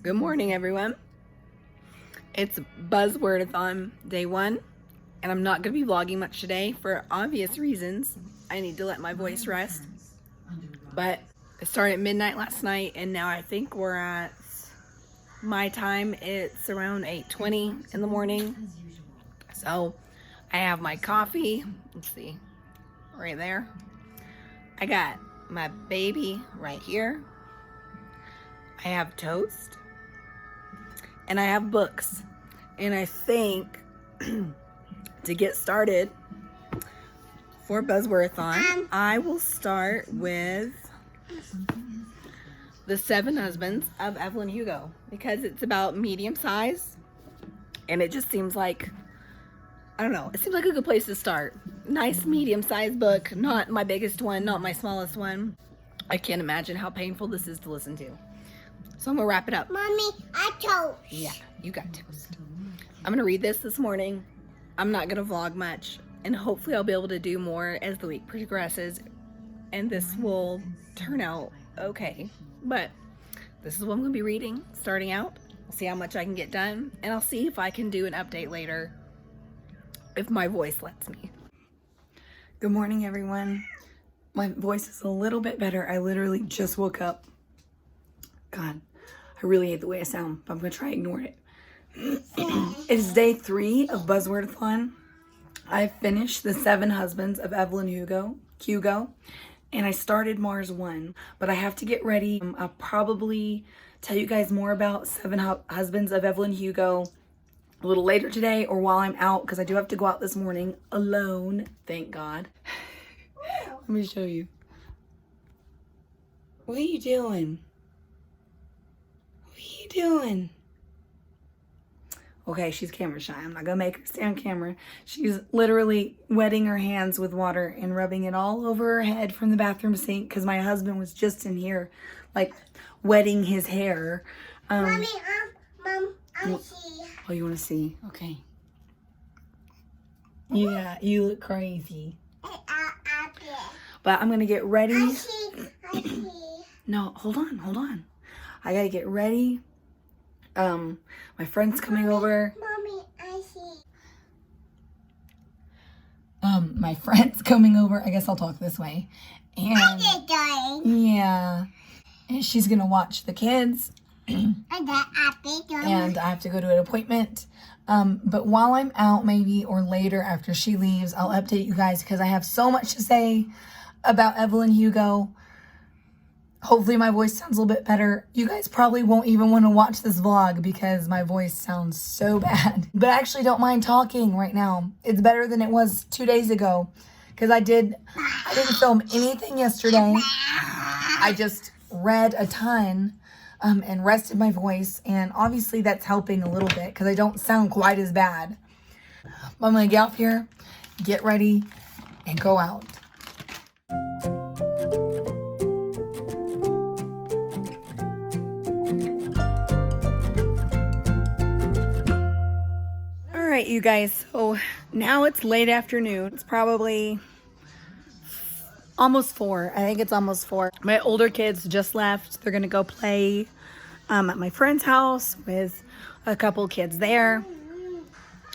Good morning, everyone. It's Buzzwordathon day 1, and I'm not going to be vlogging much today for obvious reasons. I need to let my voice rest. But it started at midnight last night, and now I think we're at my time. It's around 8:20 in the morning. So I have my coffee. Let's see, right there. I got my baby right here. I have toast. And I have books. And I think to get started for Buzzwordathon, I will start with The 7 Husbands of Evelyn Hugo, because it's about medium size, and it just seems like, I don't know, it seems like a good place to start. Nice medium sized book, not my biggest one, not my smallest one. I can't imagine how painful this is to listen to. So I'm gonna wrap it up. Mommy, I toast. Yeah, you got toast. I'm gonna read this morning. I'm not gonna vlog much, and hopefully I'll be able to do more as the week progresses, and this will turn out okay. But this is what I'm gonna be reading, starting out. I'll see how much I can get done, and I'll see if I can do an update later, if my voice lets me. Good morning, everyone. My voice is a little bit better. I literally just woke up. God, I really hate the way I sound, but I'm gonna try to ignore it. It is day 3 of Buzzwordathon. I finished The 7 Husbands of Evelyn Hugo, and I started Mars 1, but I have to get ready. I'll probably tell you guys more about 7 Husbands of Evelyn Hugo a little later today, or while I'm out, because I do have to go out this morning alone, thank God. Let me show you. What are you doing? What are you doing? Okay, she's camera shy. I'm not gonna make her stay on camera. She's literally wetting her hands with water and rubbing it all over her head from the bathroom sink, because my husband was just in here, like, wetting his hair. Mommy, Mom, I see. Oh, you want to see? Okay. Yeah, you look crazy. But I'm gonna get ready. I see. No, hold on. I gotta get ready. My friend's coming over. Mommy, I see. My friend's coming over. I guess I'll talk this way. And yeah, and she's gonna watch the kids. And I have to go to an appointment. But while I'm out, maybe, or later after she leaves, I'll update you guys, because I have so much to say about Evelyn Hugo. Hopefully my voice sounds a little bit better. You guys probably won't even want to watch this vlog because my voice sounds so bad. But I actually don't mind talking right now. It's better than it was 2 days ago, because I didn't film anything yesterday. I just read a ton and rested my voice, and obviously that's helping a little bit because I don't sound quite as bad. But I'm gonna get off here, get ready, and go out. Alright, you guys, so now it's late afternoon. It's probably almost 4. I think it's almost 4. My older kids just left. They're gonna go play at my friend's house with a couple kids there,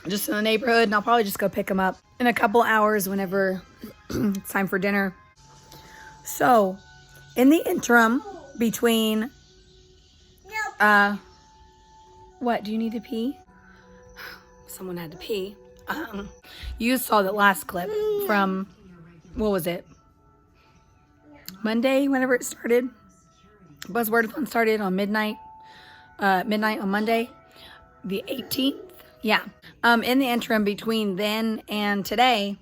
just in the neighborhood, and I'll probably just go pick them up in a couple hours whenever it's time for dinner. So, in the interim between, what, do you need to pee? Someone had to pee. You saw that last clip from, what was it? Monday, whenever it started. Buzzwordathon started on midnight on Monday, the 18th. Yeah. In the interim between then and today,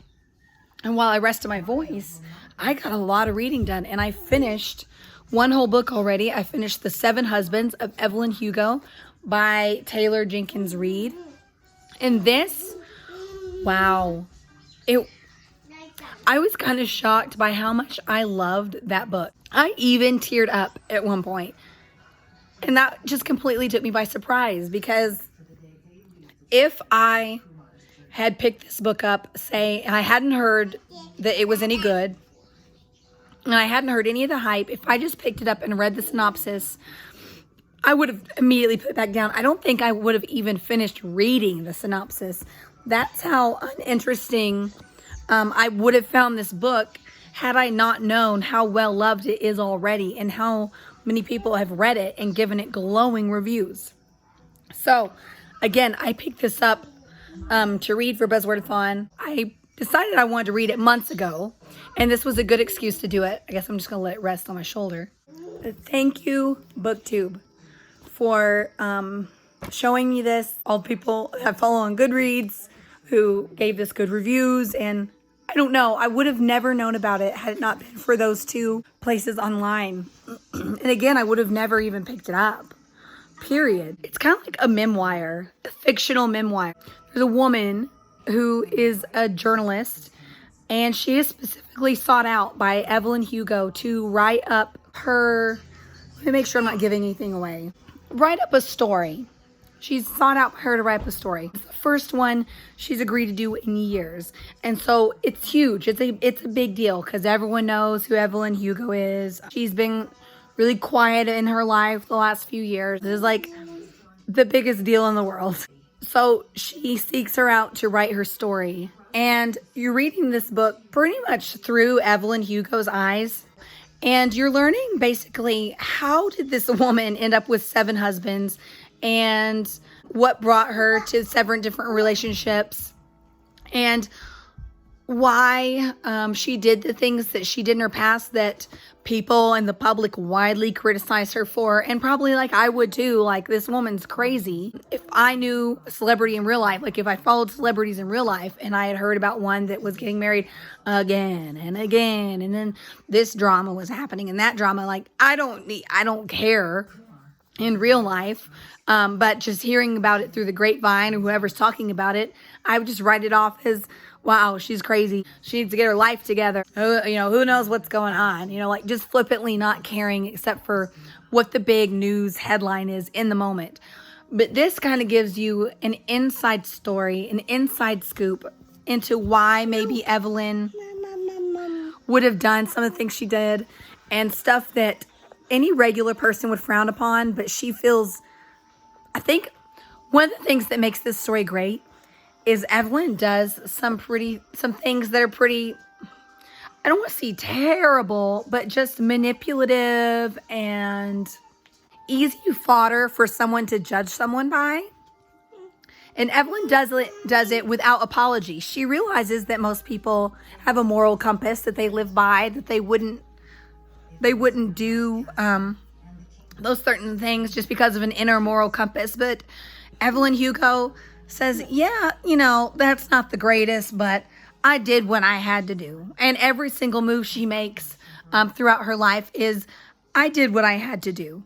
and while I rested my voice, I got a lot of reading done, and I finished one whole book already. I finished The 7 Husbands of Evelyn Hugo by Taylor Jenkins Reid. And this, wow, I was kind of shocked by how much I loved that book. I even teared up at one point. And that just completely took me by surprise, because if I had picked this book up, say, and I hadn't heard that it was any good, and I hadn't heard any of the hype, if I just picked it up and read the synopsis, I would have immediately put it back down. I don't think I would have even finished reading the synopsis. That's how uninteresting I would have found this book had I not known how well loved it is already and how many people have read it and given it glowing reviews. So, again, I picked this up to read for Buzzwordathon. I decided I wanted to read it months ago, and this was a good excuse to do it. I guess I'm just going to let it rest on my shoulder. But thank you, BookTube, for showing me this. All the people I follow on Goodreads who gave this good reviews, and I don't know, I would have never known about it had it not been for those two places online. And again, I would have never even picked it up. Period. It's kind of like a memoir, a fictional memoir. There's a woman who is a journalist, and she is specifically sought out by Evelyn Hugo to write up her, let me make sure I'm not giving anything away, write up a story. She's sought out her to write up a story. It's the first one she's agreed to do in years. And so it's huge. It's a big deal because everyone knows who Evelyn Hugo is. She's been really quiet in her life the last few years. This is like the biggest deal in the world. So she seeks her out to write her story. And you're reading this book pretty much through Evelyn Hugo's eyes. And you're learning basically, how did this woman end up with 7 husbands and what brought her to 7 different relationships and why she did the things that she did in her past that people and the public widely criticized her for, and probably like I would too, like, this woman's crazy. If I knew a celebrity in real life, like if I followed celebrities in real life and I had heard about one that was getting married again and again, and then this drama was happening and that drama, like I don't care in real life, but just hearing about it through the grapevine or whoever's talking about it, I would just write it off as, wow, she's crazy. She needs to get her life together. Who knows what's going on? Like just flippantly not caring except for what the big news headline is in the moment. But this kind of gives you an inside story, an inside scoop into why maybe Evelyn would have done some of the things she did and stuff that any regular person would frown upon, but she feels, I think one of the things that makes this story great is Evelyn does some things that are pretty, I don't want to say terrible, but just manipulative and easy fodder for someone to judge someone by. And Evelyn does it without apology. She realizes that most people have a moral compass that they live by, that they wouldn't do those certain things just because of an inner moral compass. But Evelyn Hugo says, yeah, that's not the greatest, but I did what I had to do. And every single move she makes throughout her life is, I did what I had to do.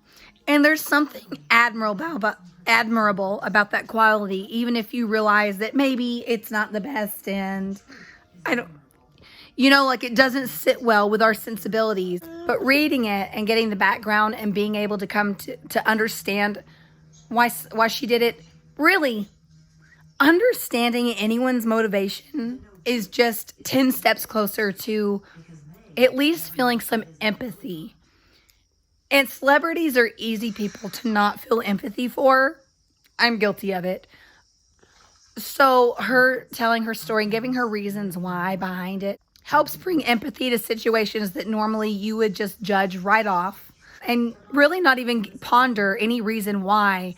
And there's something admirable about that quality, even if you realize that maybe it's not the best and it doesn't sit well with our sensibilities. But reading it and getting the background and being able to come to understand why she did it, really understanding anyone's motivation is just 10 steps closer to at least feeling some empathy. And celebrities are easy people to not feel empathy for. I'm guilty of it. So her telling her story and giving her reasons why behind it helps bring empathy to situations that normally you would just judge right off and really not even ponder any reason why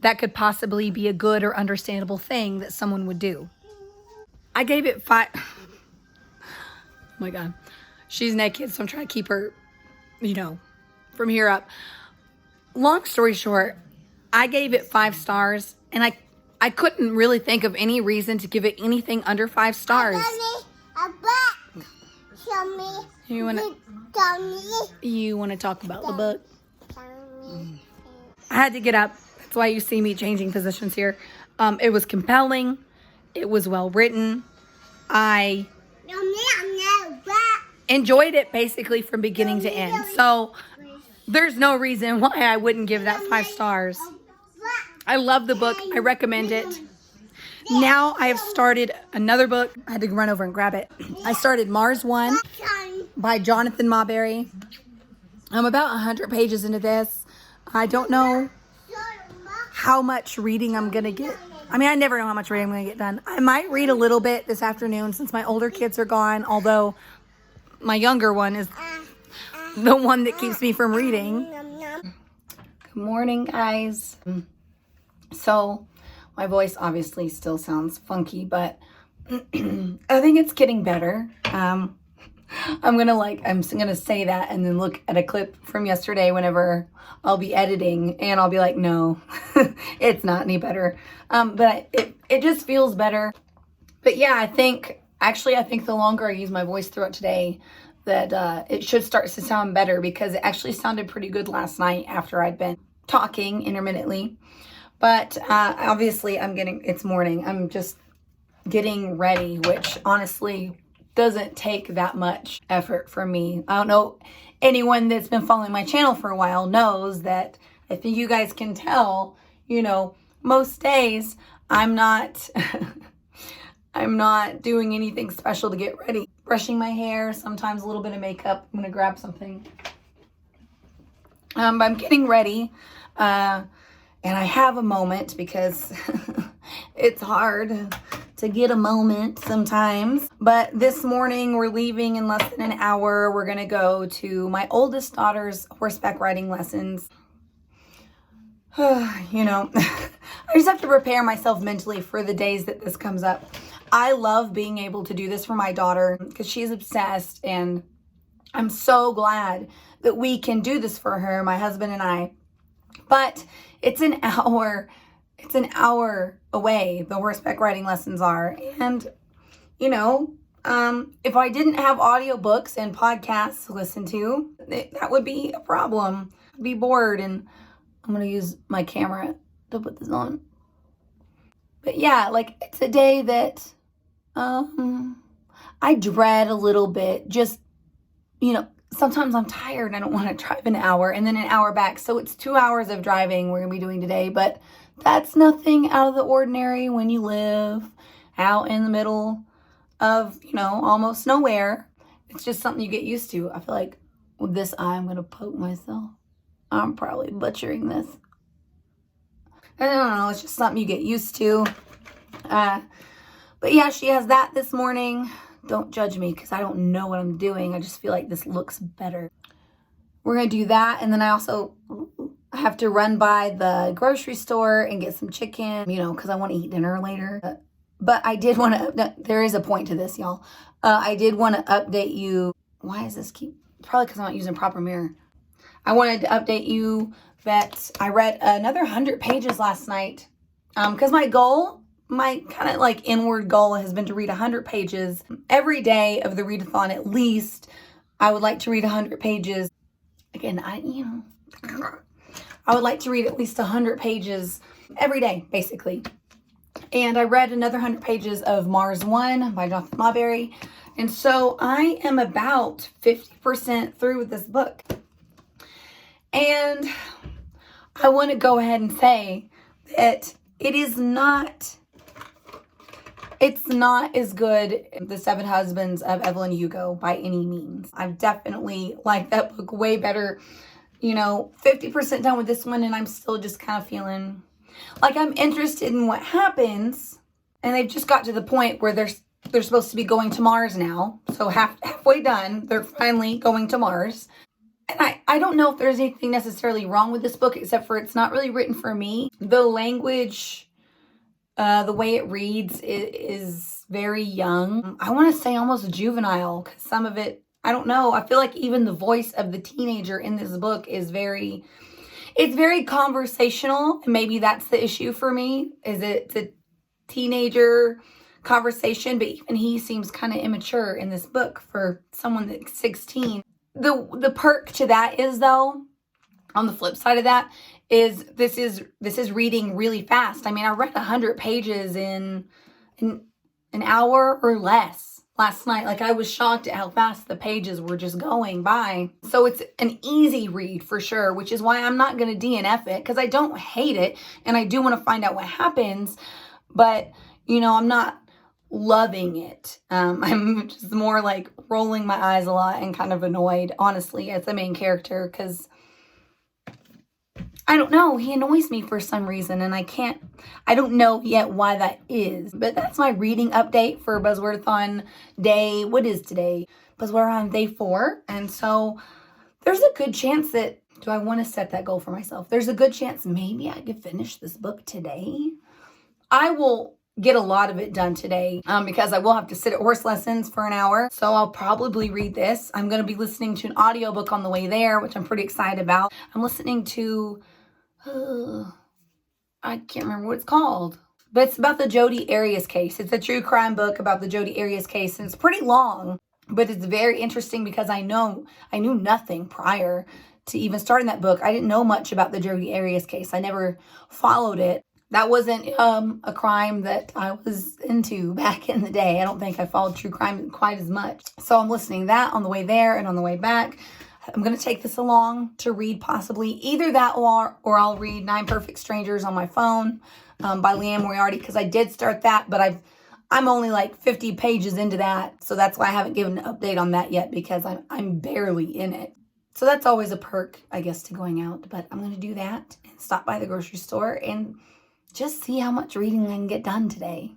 that could possibly be a good or understandable thing that someone would do. I gave it 5. Oh my God. She's naked, so I'm trying to keep her, from here up. Long story short, I gave it 5 stars, and I couldn't really think of any reason to give it anything under 5 stars. Show me. You want to talk about the book? I had to get up. That's why you see me changing positions here. It was compelling. It was well written. I enjoyed it basically from beginning to end. So there's no reason why I wouldn't give that 5 stars. I love the book. I recommend it. now I have started another book. I had to run over and grab it. I started Mars 1 by Jonathan Marbury. I'm about 100 pages into this. I don't know how much reading I'm going to get. I mean, I never know how much reading I'm going to get done. I might read a little bit this afternoon since my older kids are gone, although my younger one is the one that keeps me from reading. Good morning, guys. So, my voice obviously still sounds funky, but I think it's getting better. I'm gonna say that and then look at a clip from yesterday whenever I'll be editing, and I'll be like, no, it's not any better. But it just feels better. But yeah, I think the longer I use my voice throughout today, that it should start to sound better, because it actually sounded pretty good last night after I'd been talking intermittently. But obviously it's morning. I'm just getting ready, which honestly doesn't take that much effort from me. I don't know, anyone that's been following my channel for a while knows that, I think you guys can tell, most days I'm not I'm not doing anything special to get ready. Brushing my hair, sometimes a little bit of makeup. I'm gonna grab something. But I'm getting ready, and I have a moment, because it's hard to get a moment sometimes. But this morning we're leaving in less than an hour. We're gonna go to my oldest daughter's horseback riding lessons. I just have to prepare myself mentally for the days that this comes up. I love being able to do this for my daughter because she's obsessed, and I'm so glad that we can do this for her, my husband and I. But it's an hour away, the horseback riding lessons are. And, if I didn't have audiobooks and podcasts to listen to, that would be a problem. I'd be bored, and I'm going to use my camera to put this on. But yeah, it's a day that I dread a little bit. Just, sometimes I'm tired and I don't want to drive an hour and then an hour back. So it's 2 hours of driving we're going to be doing today. But that's nothing out of the ordinary when you live out in the middle of, almost nowhere. It's just something you get used to. I feel like with this eye, I'm going to poke myself. I'm probably butchering this. I don't know. It's just something you get used to. But yeah, she has that this morning. Don't judge me because I don't know what I'm doing. I just feel like this looks better. We're going to do that. And then I also have to run by the grocery store and get some chicken, because I want to eat dinner later. But I did want to, there is a point to this, y'all. I did want to update you. Why is this probably because I'm not using proper mirror. I wanted to update you that I read another 100 pages last night. Because my goal, my kind of inward goal has been to read 100 pages every day of the readathon. At least I would like to read 100 pages. Again, I would like to read at least 100 pages every day, basically. And I read another 100 pages of Mars 1 by Jonathan Marbury. And so I am about 50% through with this book. And I want to go ahead and say that it's not as good as The Seven Husbands of Evelyn Hugo by any means. I've definitely liked that book way better. 50% done with this one, and I'm still just kind of feeling like I'm interested in what happens. And they've just got to the point where they're supposed to be going to Mars now. So halfway done, they're finally going to Mars. And I don't know if there's anything necessarily wrong with this book, except for it's not really written for me. The language, the way it reads is very young. I want to say almost juvenile, because some of it, I don't know. I feel like even the voice of the teenager in this book is very conversational. And maybe that's the issue for me, is it's a teenager conversation, but even he seems kind of immature in this book for someone that's 16. The perk to that is, though, on the flip side of that, is this is reading really fast. I mean, I read 100 pages in an hour or less last night. I was shocked at how fast the pages were just going by. So it's an easy read for sure, which is why I'm not going to DNF it, because I don't hate it and I do want to find out what happens. But, I'm not loving it. I'm just more like rolling my eyes a lot and kind of annoyed, honestly, as the main character, because I don't know, he annoys me for some reason, and I don't know yet why that is. But that's my reading update for Buzzwordathon day, what is today? Buzzwordathon day 4, and so there's a good chance that, do I want to set that goal for myself? There's a good chance maybe I could finish this book today. I will get a lot of it done today because I will have to sit at horse lessons for an hour. So I'll probably read this. I'm going to be listening to an audiobook on the way there, which I'm pretty excited about. I'm listening to, I can't remember what it's called, but it's about the Jodi Arias case. It's a true crime book about the Jodi Arias case, and it's pretty long, but it's very interesting because I knew nothing prior to even starting that book. I didn't know much about the Jodi Arias case. I never followed it. That wasn't a crime that I was into back in the day. I don't think I followed true crime quite as much. So I'm listening to that on the way there and on the way back. I'm going to take this along to read possibly either that or I'll read 9 Perfect Strangers on my phone by Liam Moriarty, because I did start that, but I'm only like 50 pages into that. So that's why I haven't given an update on that yet, because I'm barely in it. So that's always a perk, I guess, to going out. But I'm going to do that and stop by the grocery store and just see how much reading I can get done today.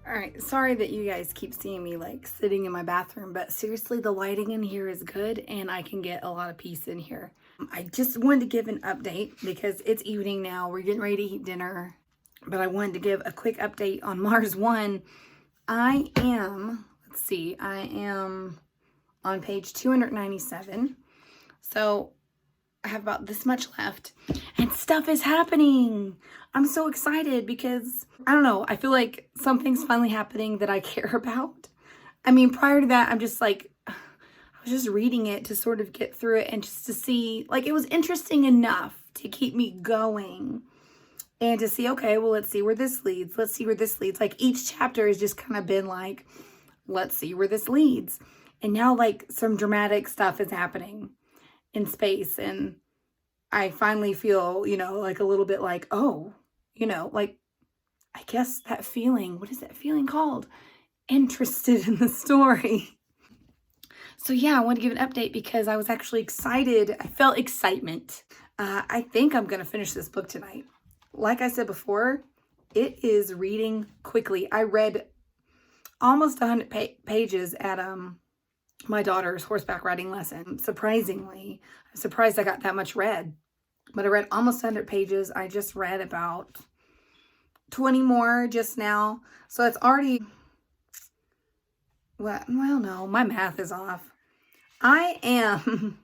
All right, sorry that you guys keep seeing me like sitting in my bathroom, but seriously, the lighting in here is good and I can get a lot of peace in here. I just wanted to give an update because it's evening now. We're getting ready to eat dinner, but I wanted to give a quick update on Mars 1. I am on page 297. So I have about this much left and stuff is happening. I'm so excited because, I don't know, I feel like something's finally happening that I care about. I mean, prior to that, I'm just like, I was just reading it to sort of get through it and just to see, like, it was interesting enough to keep me going and to see, okay, well, let's see where this leads. Let's see where this leads. Like, each chapter has just kind of been like, let's see where this leads. And now, like, some dramatic stuff is happening in space, and I finally feel, like a little bit like, oh, like, I guess that feeling, what is that feeling called? Interested in the story. So yeah, I want to give an update because I was actually excited. I felt excitement. I think I'm going to finish this book tonight. Like I said before, it is reading quickly. I read almost 100 pages at my daughter's horseback riding lesson. Surprisingly, I'm surprised I got that much read. But I read almost 100 pages. I just read about 20 more just now. So it's already, well, no, my math is off. I am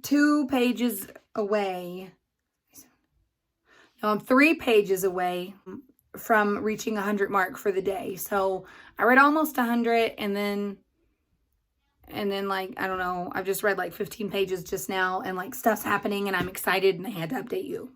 2 pages away. No, I'm 3 pages away from reaching 100 mark for the day. So I read almost 100 and then like, I don't know, I've just read like 15 pages just now and like stuff's happening and I'm excited and I had to update you.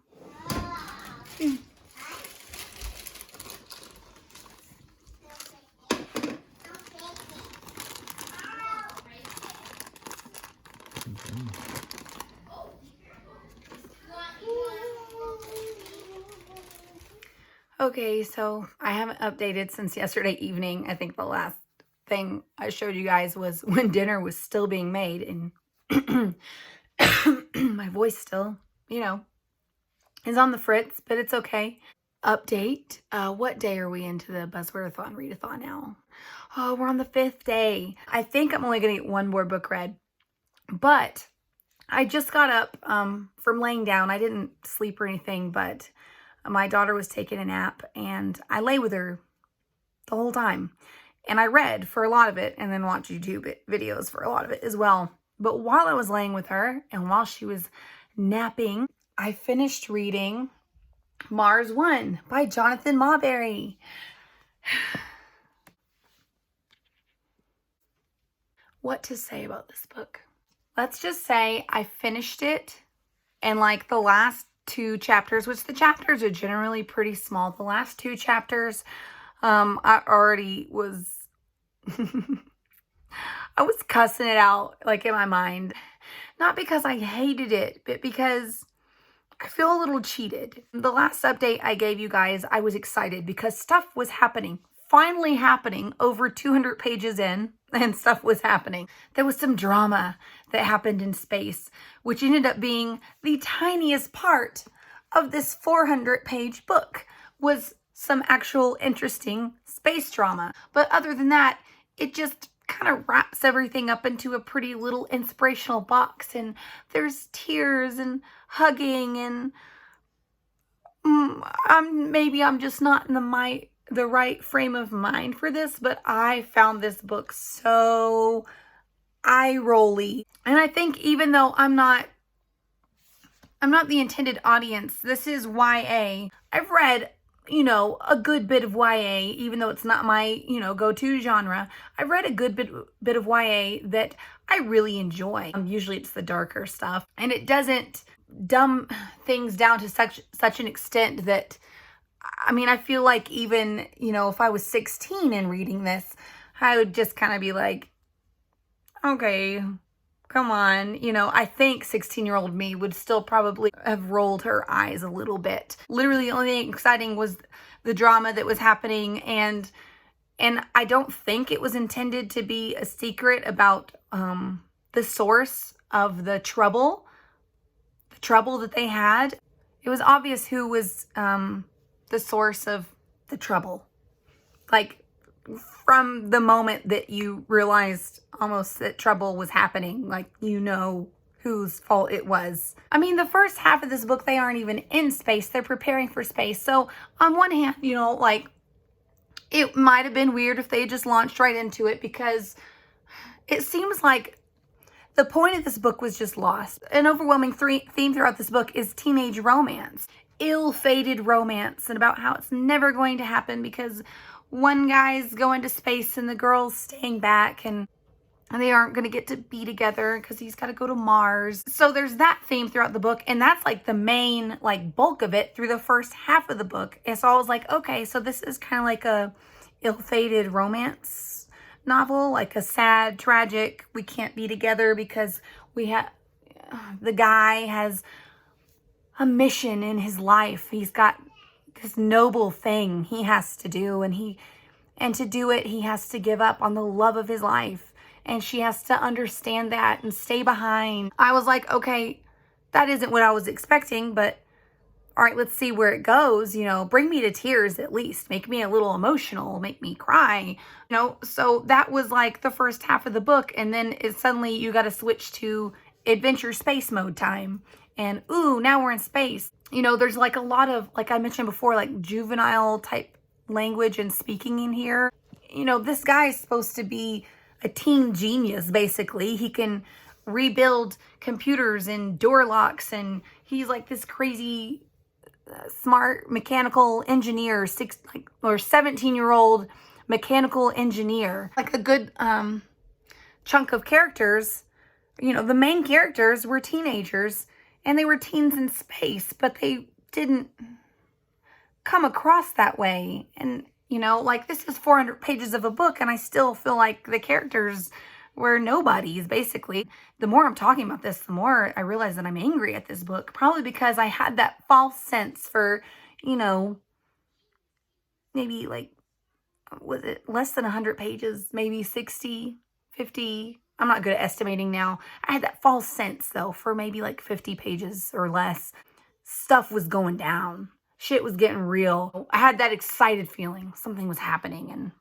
Okay, so I haven't updated since yesterday evening. I think the last thing I showed you guys was when dinner was still being made, and my voice still, is on the fritz, but it's okay. Update. What day are we into the Buzzwordathon readathon now? Oh, we're on the 5th day. I think I'm only going to get 1 more book read, but I just got up from laying down. I didn't sleep or anything, but my daughter was taking a nap and I lay with her the whole time. And I read for a lot of it and then watched YouTube videos for a lot of it as well. But while I was laying with her and while she was napping, I finished reading Mars 1 by Jonathan Mawberry. What to say about this book? Let's just say I finished it in like the last 2 chapters, which the chapters are generally pretty small. The last 2 chapters, I already was, I was cussing it out, like, in my mind. Not because I hated it, but because I feel a little cheated. The last update I gave you guys, I was excited because stuff was happening. Finally happening, over 200 pages in, and stuff was happening. There was some drama that happened in space, which ended up being the tiniest part of this 400-page book, was some actual interesting space drama. But other than that, it just kind of wraps everything up into a pretty little inspirational box, and there's tears and hugging, and maybe I'm just not in the right frame of mind for this, but I found this book so eye-rolly. And I think even though I'm not the intended audience, this is YA. I've read, a good bit of YA, even though it's not my, go-to genre. I've read a good bit of YA that I really enjoy. Usually it's the darker stuff, and it doesn't dumb things down to such an extent that, I feel like even, if I was 16 and reading this, I would just kind of be like, okay, come on. I think 16-year-old me would still probably have rolled her eyes a little bit. Literally, the only thing exciting was the drama that was happening, and I don't think it was intended to be a secret about the source of the trouble that they had. It was obvious who was the source of the trouble. Like, from the moment that you realized almost that trouble was happening, like, whose fault it was. The first half of this book, they aren't even in space. They're preparing for space. So on one hand, it might have been weird if they just launched right into it, because it seems like the point of this book was just lost. An overwhelming theme throughout this book is teenage romance. Ill-fated romance, and about how it's never going to happen because one guy's going to space and the girl's staying back, and they aren't going to get to be together because he's got to go to Mars. So there's that theme throughout the book, and that's like the main bulk of it through the first half of the book. And so I was like, okay, so this is kind of like a ill-fated romance novel, like a sad, tragic, we can't be together because the guy has a mission in his life. He's got this noble thing he has to do, and to do it, he has to give up on the love of his life, and she has to understand that and stay behind. I was like, okay, that isn't what I was expecting, but all right, let's see where it goes. Bring me to tears at least. Make me a little emotional. Make me cry. So that was like the first half of the book. And then suddenly you got to switch to adventure space mode time. And ooh, now we're in space. There's like a lot of, like I mentioned before, like juvenile type language and speaking in here. This guy is supposed to be a teen genius, basically. He can rebuild computers and door locks, and he's like this crazy smart mechanical engineer, 17-year-old mechanical engineer. Like a good chunk of characters, the main characters were teenagers, and they were teens in space, but they didn't come across that way. And this is 400 pages of a book, and I still feel like the characters were nobodies, basically. The more I'm talking about this, the more I realize that I'm angry at this book. Probably because I had that false sense for, maybe was it less than 100 pages? Maybe 60, 50. I'm not good at estimating now. I had that false sense, though, for maybe 50 pages or less. Stuff was going down. Shit was getting real. I had that excited feeling. Something was happening.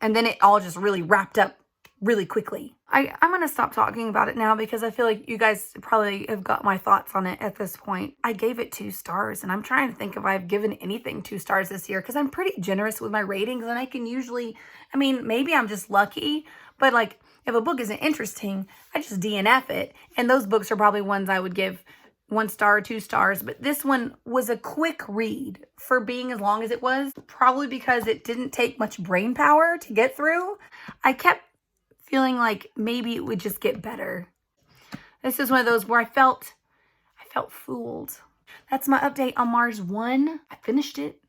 And then it all just really wrapped up really quickly. I'm going to stop talking about it now because I feel like you guys probably have got my thoughts on it at this point. I gave it 2 stars, and I'm trying to think if I've given anything 2 stars this year, because I'm pretty generous with my ratings, and I can usually, maybe I'm just lucky, but if a book isn't interesting, I just DNF it. And those books are probably ones I would give 1 star, 2 stars. But this one was a quick read for being as long as it was, probably because it didn't take much brain power to get through. I kept feeling like maybe it would just get better. This is one of those where I felt fooled. That's my update on Mars 1. I finished it.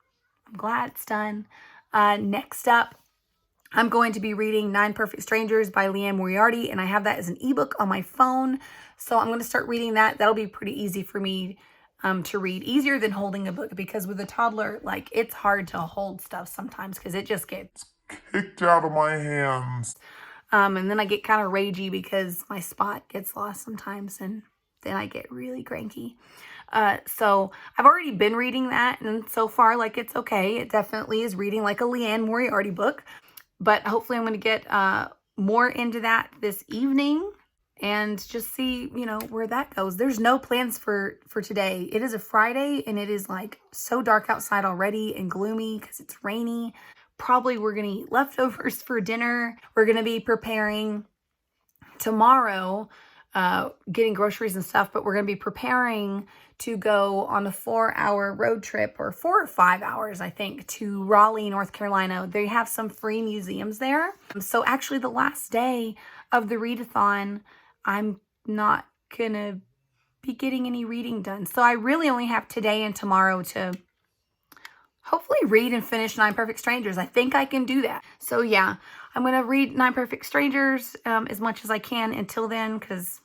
I'm glad it's done. Next up, I'm going to be reading 9 Perfect Strangers by Leanne Moriarty, and I have that as an ebook on my phone. So I'm going to start reading that. That'll be pretty easy for me to read. Easier than holding a book, because with a toddler, like, it's hard to hold stuff sometimes because it just gets kicked out of my hands. And then I get kind of ragey because my spot gets lost sometimes, and then I get really cranky. So I've already been reading that, and so far, like, it's okay. It definitely is reading like a Leanne Moriarty book, but hopefully I'm going to get more into that this evening and just see, you know, where that goes. There's no plans for today. It is a Friday, and it is like so dark outside already and gloomy because it's rainy. Probably we're going to eat leftovers for dinner. We're going to be preparing tomorrow, getting groceries and stuff, but we're going to be preparing to go on a 4-hour road trip, or 4 or 5 hours, I think, to Raleigh, North Carolina. They have some free museums there. So actually the last day of the readathon, I'm not going to be getting any reading done. So I really only have today and tomorrow to hopefully read and finish 9 Perfect Strangers. I think I can do that. So yeah, I'm going to read 9 Perfect Strangers as much as I can until then, because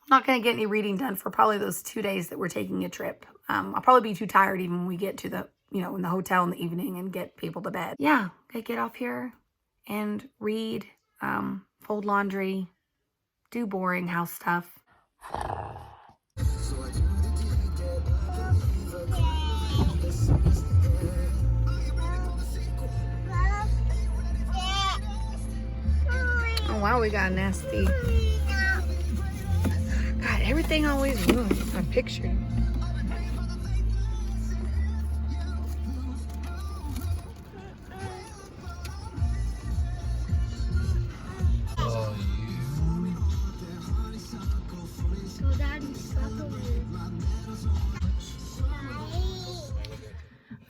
I'm not going to get any reading done for probably those 2 days that we're taking a trip. I'll probably be too tired even when we get to the, you know, in the hotel in the evening and get people to bed. Yeah, I get off here and read, fold laundry, do boring house stuff. Oh wow, we got a nasty. God, everything always ruins my picture.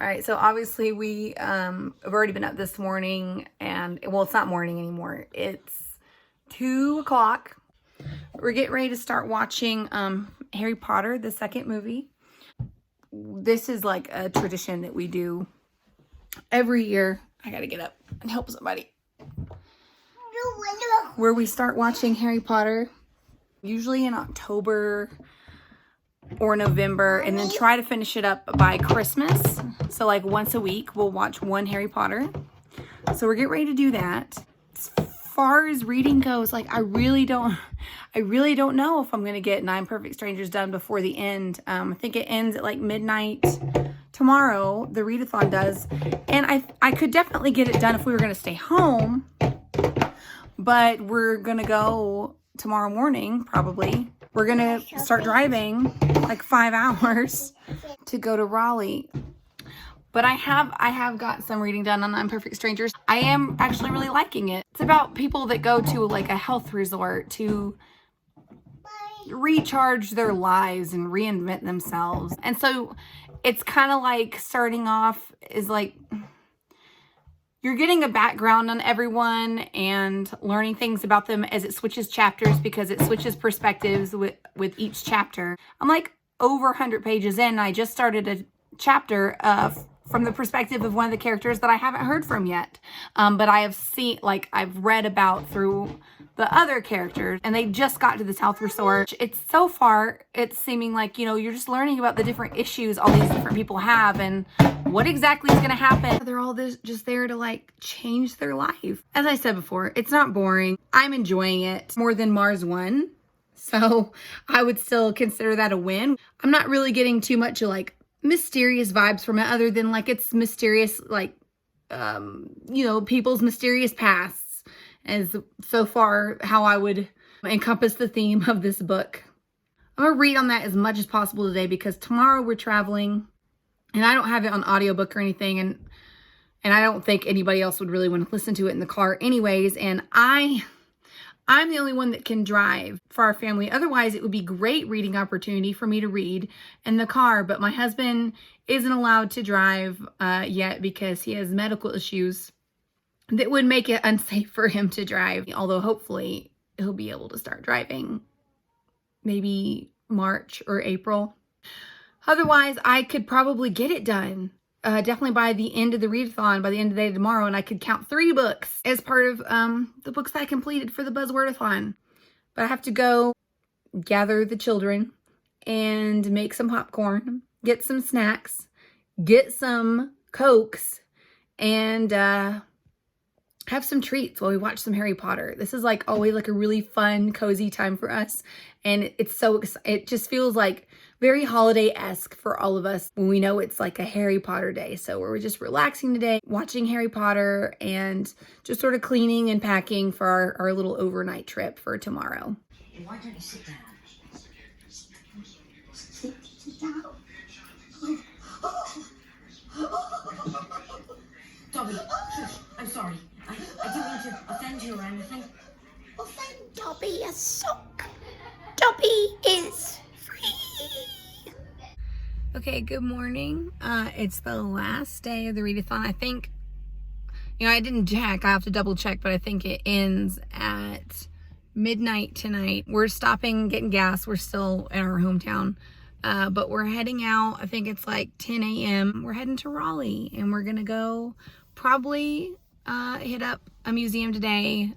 All right, so obviously we have already been up this morning, and well, it's not morning anymore. It's 2 o'clock. We're getting ready to start watching Harry Potter, the second movie. This is like a tradition that we do every year. I gotta get up and help somebody. Where we start watching Harry Potter, usually in October or November, and then try to finish it up by Christmas. So like once a week, we'll watch 1 Harry Potter. So we're getting ready to do that. As far as reading goes, like I really don't know if I'm going to get 9 Perfect Strangers done before the end. I think it ends at like midnight tomorrow. The readathon does. And I could definitely get it done if we were going to stay home. But we're going to go tomorrow morning, probably. We're going to start driving like 5 hours to go to Raleigh. But I have got some reading done on 9 Perfect Strangers. I am actually really liking it. It's about people that go to like a health resort to recharge their lives and reinvent themselves. And so it's kind of like starting off is like you're getting a background on everyone and learning things about them as it switches chapters, because it switches perspectives with each chapter. I'm like over 100 pages in. And I just started a chapter from the perspective of one of the characters that I haven't heard from yet. But I have seen, like, I've read about through the other characters, and they just got to this health resort. It's so far, it's seeming like, you know, you're just learning about the different issues all these different people have and what exactly is going to happen. They're all just there to like change their life. As I said before, it's not boring. I'm enjoying it more than Mars 1. So I would still consider that a win. I'm not really getting too much like mysterious vibes from it, other than like it's mysterious, like, you know, people's mysterious pasts, as so far how I would encompass the theme of this book. I'm gonna read on that as much as possible today, because tomorrow we're traveling and I don't have it on audiobook or anything, and I don't think anybody else would really want to listen to it in the car anyways, and I'm the only one that can drive for our family. Otherwise, it would be great reading opportunity for me to read in the car. But my husband isn't allowed to drive yet because he has medical issues that would make it unsafe for him to drive. Although hopefully he'll be able to start driving maybe March or April. Otherwise, I could probably get it done. Definitely by the end of the readathon, by the end of the day tomorrow, and I could count 3 books as part of the books that I completed for the Buzzwordathon. But I have to go gather the children and make some popcorn, get some snacks, get some Cokes, and have some treats while we watch some Harry Potter. This is like always like a really fun, cozy time for us. And it just feels like very holiday-esque for all of us when we know it's like a Harry Potter day. So we're just relaxing today, watching Harry Potter and just sort of cleaning and packing for our little overnight trip for tomorrow. Why don't you sit down? Sit down. Dobby, shush. I'm sorry. I didn't mean to offend you or anything. Offend Dobby a sock. Dobby is free. Okay, good morning. It's the last day of the readathon. I think, I didn't check. I have to double check, but I think it ends at midnight tonight. We're stopping, getting gas. We're still in our hometown. But we're heading out. I think it's like 10 a.m. We're heading to Raleigh, and we're going to go probably hit up a museum today.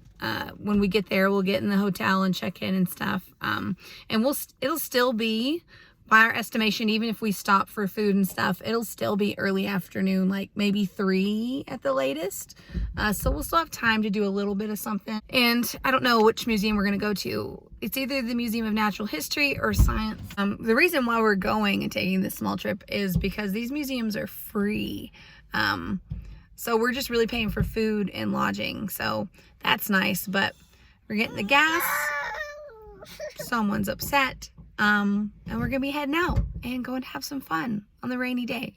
When we get there, we'll get in the hotel and check in and stuff. And it'll still be, by our estimation, even if we stop for food and stuff, it'll still be early afternoon, like maybe 3 at the latest. So we'll still have time to do a little bit of something. And I don't know which museum we're going to go to. It's either the Museum of Natural History or Science. The reason why we're going and taking this small trip is because these museums are free. So we're just really paying for food and lodging. So that's nice, but we're getting the gas. Someone's upset. And we're gonna be heading out and going to have some fun on the rainy day.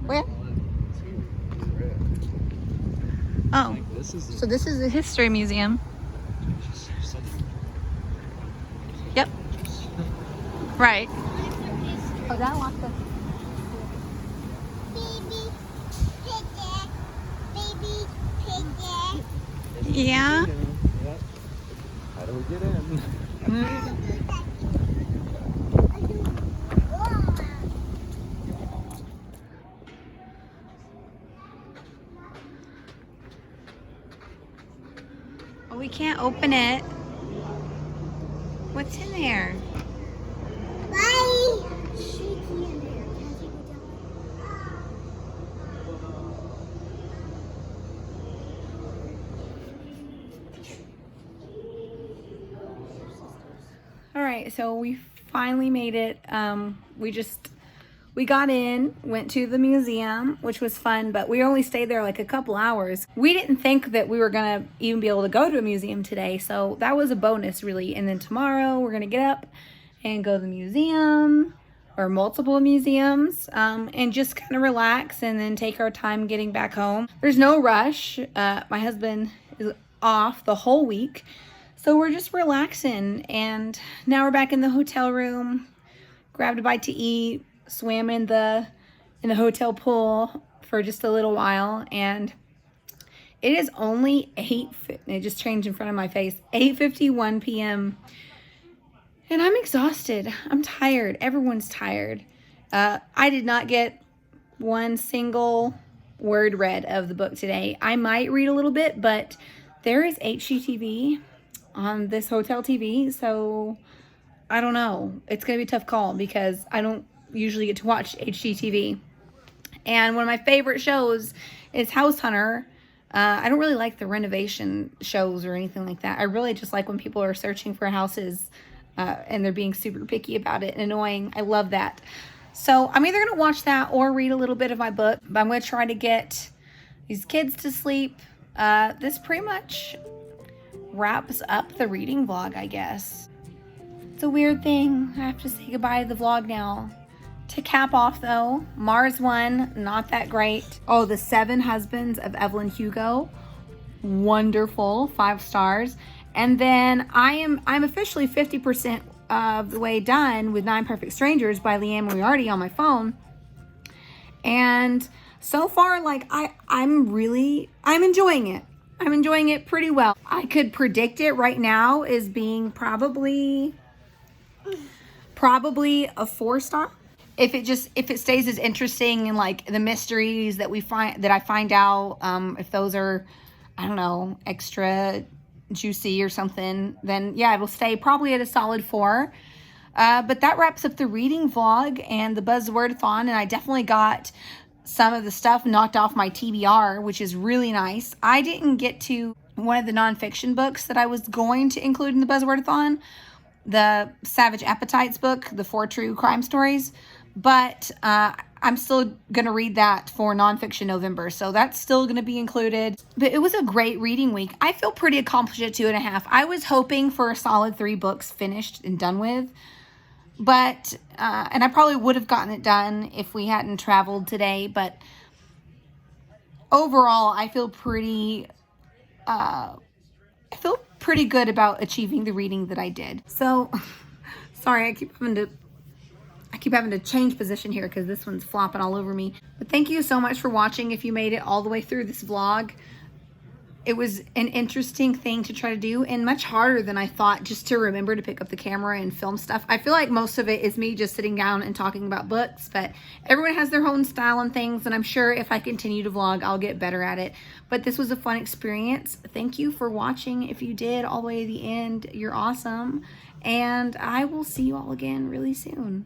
Where? Oh, so this is the History Museum. Yep. Right. Oh, that locked up. Baby piggy. Baby piggy. Yeah. How do we get in? Oh, we can't open it. What's in there? Bye. All right, so we finally made it. We got in, went to the museum, which was fun, but we only stayed there like a couple hours. We didn't think that we were gonna even be able to go to a museum today, so that was a bonus really. And then tomorrow we're gonna get up and go to the museum or multiple museums, and just kind of relax and then take our time getting back home. There's no rush. My husband is off the whole week, so we're just relaxing. And now we're back in the hotel room, grabbed a bite to eat, swam in the hotel pool for just a little while, and it is only it just changed in front of my face, 8:51 p.m. and I'm exhausted. I'm tired. Everyone's tired. I did not get one single word read of the book today. I might read a little bit, but there is HGTV on this hotel TV, so I don't know. It's gonna be a tough call because I don't usually get to watch HGTV. And one of my favorite shows is House Hunter. I don't really like the renovation shows or anything like that. I really just like when people are searching for houses and they're being super picky about it and annoying. I love that. So I'm either going to watch that or read a little bit of my book. But I'm going to try to get these kids to sleep. This pretty much wraps up the reading vlog, I guess. It's a weird thing. I have to say goodbye to the vlog now. To cap off though, Mars 1, not that great. Oh, The 7 Husbands of Evelyn Hugo. Wonderful, 5 stars. And then I'm officially 50% of the way done with 9 Perfect Strangers by Leanne Moriarty on my phone. And so far, like, I'm enjoying it. I'm enjoying it pretty well. I could predict it right now as being probably a 4 star. If it stays as interesting and like the mysteries that I find out, if those are, I don't know, extra juicy or something, then yeah, it will stay probably at a solid 4. But that wraps up the reading vlog and the Buzzwordathon, and I definitely got some of the stuff knocked off my TBR, which is really nice. I didn't get to one of the nonfiction books that I was going to include in the Buzzwordathon, the Savage Appetites book, the 4 True Crime Stories, but I'm still going to read that for Nonfiction November, so that's still going to be included. But it was a great reading week. I feel pretty accomplished at 2.5. I was hoping for a solid 3 books finished and done with, but, and I probably would have gotten it done if we hadn't traveled today, but overall, I feel pretty good about achieving the reading that I did. So, sorry, I keep having to change position here because this one's flopping all over me. But thank you so much for watching if you made it all the way through this vlog. It was an interesting thing to try to do and much harder than I thought, just to remember to pick up the camera and film stuff. I feel like most of it is me just sitting down and talking about books, but everyone has their own style and things, and I'm sure if I continue to vlog, I'll get better at it. But this was a fun experience. Thank you for watching. If you did all the way to the end, you're awesome. And I will see you all again really soon.